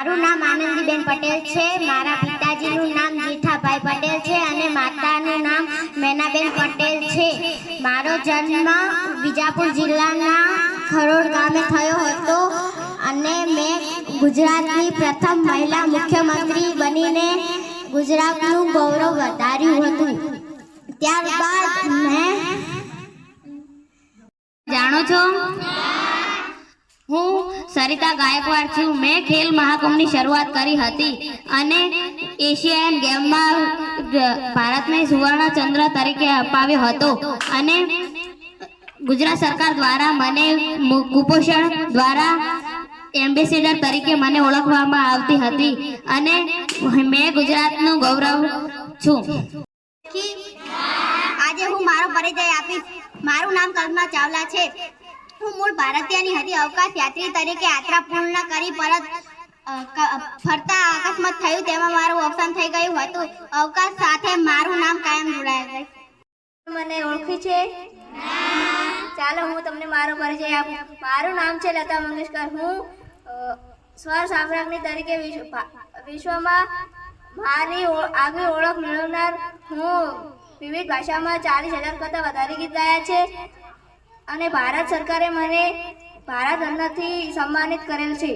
મારું નામ આનંદીબેન પટેલ છે. મારા પિતાજીનું નામ જેઠાભાઈ પટેલ છે અને માતાનું નામ મેનાબેન પટેલ છે. મારો જન્મ વિજાપુર જિલ્લાના ખરોડ ગામે થયો હતો અને મેં ગુજરાતની પ્રથમ મહિલા મુખ્યમંત્રી બનીને ગુજરાતનું ગૌરવ વધાર્યું હતું. ત્યારબાદ મેં જાણો છો, હું સરિતા ગાયકવાડ છું. મેં ખેલ મહાકુંભની શરૂઆત કરી હતી અને એશિયન ગેમમાં ભારતને સુવર્ણ ચંદ્ર તરીકે અપાવ્યો હતો અને ગુજરાત સરકાર દ્વારા મને કુપોષણ દ્વારા એમ્બેસેડર તરીકે મને ઓળખવામાં આવતી હતી અને મેં ગુજરાતનું ગૌરવ છું. આજે હું મારો પરિચય આપીશ. મારું નામ કલ્પના ચાવલા છે. હું મૂળ ભારતીયની હતી. અવકાશ યાત્રી તરીકે યાત્રા પૂર્ણ કરી પરત ફરતા અકસ્માત થયું, તેમાં મારું અવસાન થઈ ગયું હતું. અવકાશ સાથે મારું નામ કાયમ જોડાયેલું છે. મને ઓળખી છે? ચાલો હું તમને મારો પરિચય આપું. મારું નામ છે લતા મંગેશકર. હું સ્વર સામ્રાજ્ઞી તરીકે વિશ્વમાં મારી આગવી ઓળખ મેળવનાર. હું વિવિધ ભાષામાં 40,000 કરતાં વધારે ગીત ગાયા છે અને ભારત સરકારે મને ભારત રત્નથી સન્માનિત કરેલ છે.